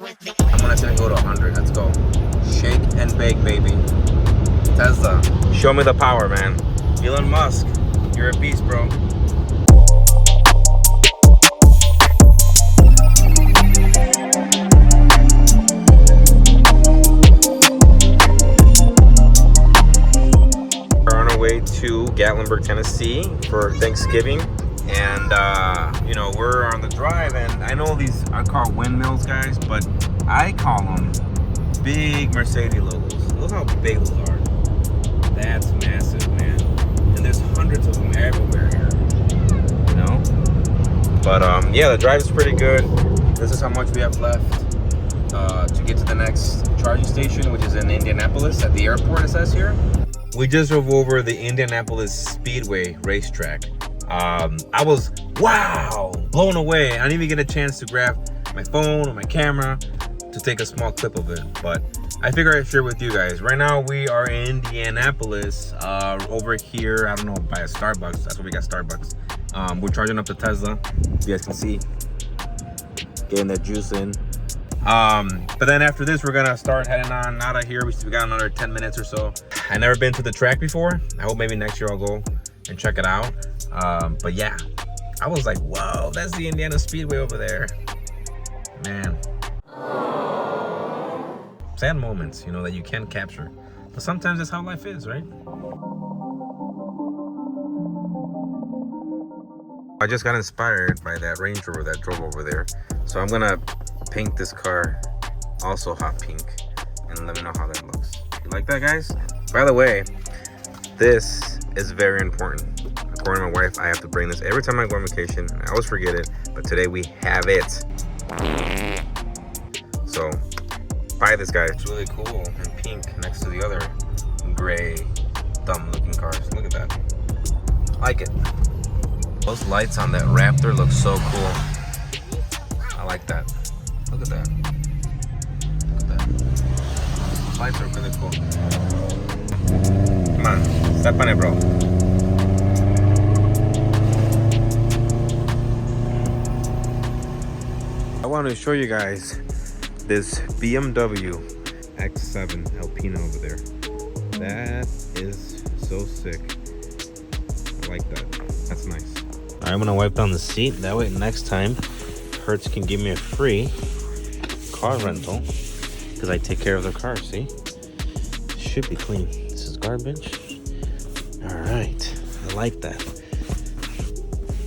I'm gonna say go to 100. Let's go. Shake and bake, baby. Tesla, show me the power, man. Elon Musk, you're a beast, bro. We're on our way to Gatlinburg, Tennessee for Thanksgiving. And you know, we're on the drive, and I know these are called windmills, guys, but I call them big Mercedes logos. Look how big those are. That's massive, man. And there's hundreds of them everywhere here, you know. But yeah, the drive is pretty good. This is how much we have left to get to the next charging station, which is in Indianapolis at the airport, it says here. We just drove over the Indianapolis Speedway racetrack. I was, wow, blown away. I didn't even get a chance to grab my phone or my camera to take a small clip of it, but I figured I'd share with you guys. Right now we are in Indianapolis, over here, I don't know, by a Starbucks. That's where we got Starbucks. We're charging up the Tesla, you guys can see, getting that juice in. But then after this, we're gonna start heading on out of here. We got another 10 minutes or so. I've never been to the track before. I hope maybe next year I'll go and check it out. But yeah, I was like, whoa, that's the Indiana Speedway over there, man. Sad moments, you know, that you can't capture, but sometimes that's how life is, right? I just got inspired by that Range Rover that drove over there, so I'm gonna paint this car also hot pink and let me know how that looks. You like that, guys? By the way, this is very important. According to my wife, I have to bring this every time I go on vacation. I always forget it, but today we have it. So buy this, guy. It's really cool and pink next to the other gray, dumb-looking cars. Look at that. I like it. Those lights on that Raptor look so cool. I like that. Look at that. Look at that. Those lights are really cool. Come on, step on it, bro. I wanted to show you guys this BMW X7 Alpina over there. That is so sick. I like that. That's nice. All right, I'm gonna wipe down the seat. That way next time Hertz can give me a free car rental because I take care of their car. See, it should be clean. This is garbage. All right, I like that.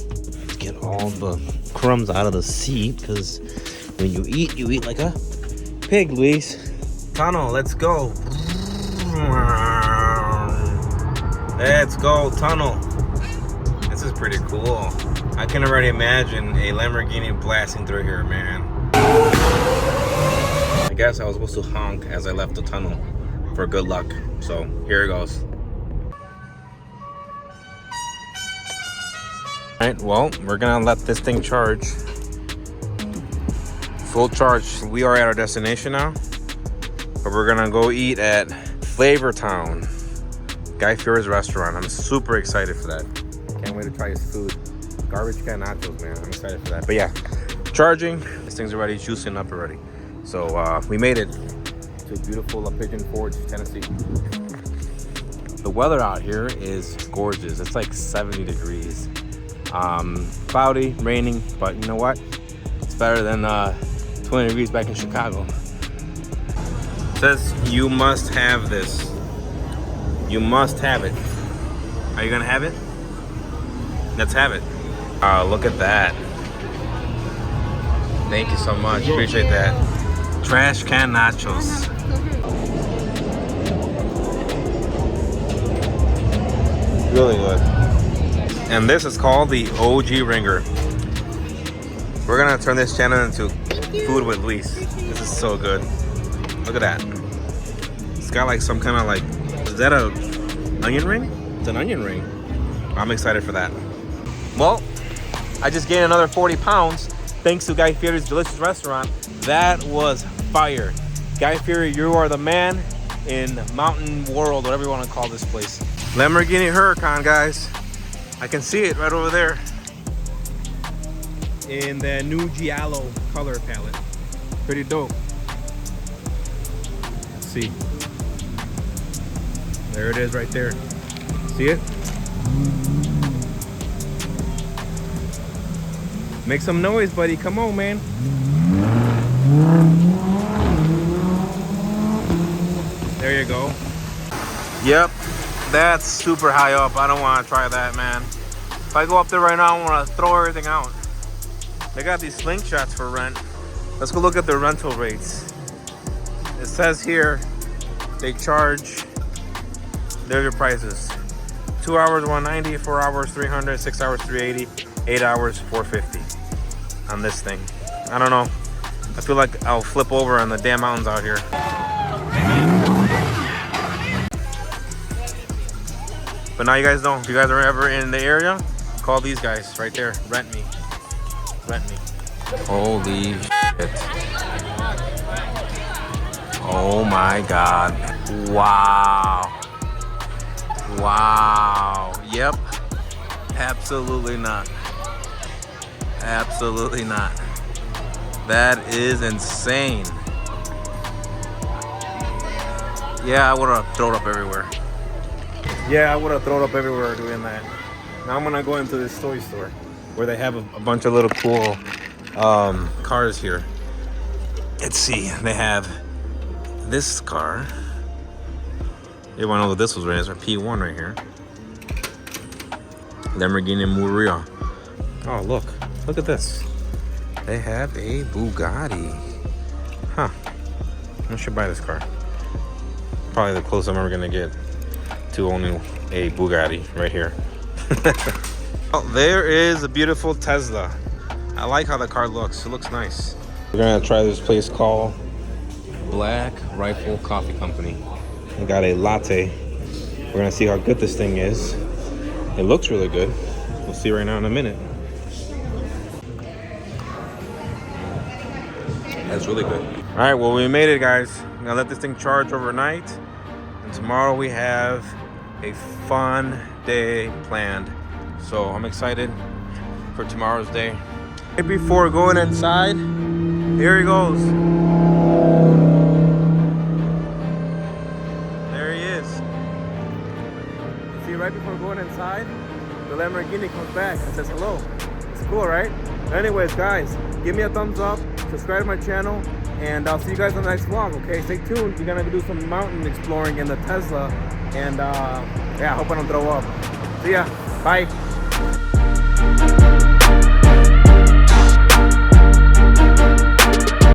Let's get all the crumbs out of the seat, because when you eat like a pig, Luis. Tunnel, let's go. Let's go, tunnel. This is pretty cool. I can already imagine a Lamborghini blasting through here, man. I guess I was supposed to honk as I left the tunnel for good luck. So here it goes. All right, well, we're gonna let this thing charge. Full charge. We are at our destination now, but we're gonna go eat at Flavor Town, Guy Fieri's restaurant. I'm super excited for that. Can't wait to try his food. Garbage can nachos, man. I'm excited for that. But yeah, charging. This thing's already juicing up already. So we made it to beautiful Pigeon Forge, Tennessee. The weather out here is gorgeous. It's like 70 degrees. Cloudy, raining, but you know what? It's better than 20 degrees back in Chicago. It says you must have this. You must have it. Are you gonna have it? Let's have it. Look at that. Thank you so much. Appreciate that. Trash can nachos. Really good. And this is called the OG Ringer. We're gonna turn this channel into food with Luis. This is so good. Look at that. It's got like some kind of like, is that a onion ring? It's an onion ring. I'm excited for that. Well, I just gained another 40 pounds thanks to Guy Fieri's delicious restaurant. That was fire. Guy Fieri, you are the man in mountain world, whatever you want to call this place. Lamborghini Huracan, guys. I can see it right over there in the new Giallo color palette. Pretty dope. see. There it is right there. See it? Make some noise, buddy. Come on, man. There you go. Yep, that's super high up. I don't want to try that, man. If I go up there right now, I want to throw everything out. They got these slingshots for rent. Let's go look at the rental rates. It says here they charge, there's your prices. 2 hours, $190, 4 hours, $300, 6 hours, $380, 8 hours, $450 on this thing. I don't know. I feel like I'll flip over on the damn mountains out here. But now you guys know, if you guys are ever in the area, call these guys right there. Rent me. Rent me. Holy shit. Oh my God. Wow. Wow. Yep. Absolutely not. Absolutely not. That is insane. Yeah, I would have thrown up everywhere. Yeah, I would have thrown up everywhere doing that. Now I'm gonna go into this toy store where they have a bunch of little cool cars here. Let's see, they have this car. You wanna know what this was right? It's our P1 right here. Lamborghini Huracan. Oh, look at this. They have a Bugatti. Huh, I should buy this car. Probably the closest I'm ever gonna get to owning a Bugatti right here. Oh, there is a beautiful Tesla. I like how the car looks. It looks nice. We're gonna try this place called Black Rifle Coffee Company. I got a latte. We're gonna see how good this thing is. It looks really good. We'll see right now in a minute. That's really good. All right, well, we made it, guys. I'm gonna let this thing charge overnight. And tomorrow we have a fun day planned. So I'm excited for tomorrow's day. Right before going inside, here he goes. There he is. See, right before going inside, the Lamborghini comes back and says hello. It's cool, right? Anyways, guys, give me a thumbs up, subscribe to my channel, and I'll see you guys on the next vlog, okay? Stay tuned. We're gonna do some mountain exploring in the Tesla, and yeah, I hope I don't throw up. See ya. Bye.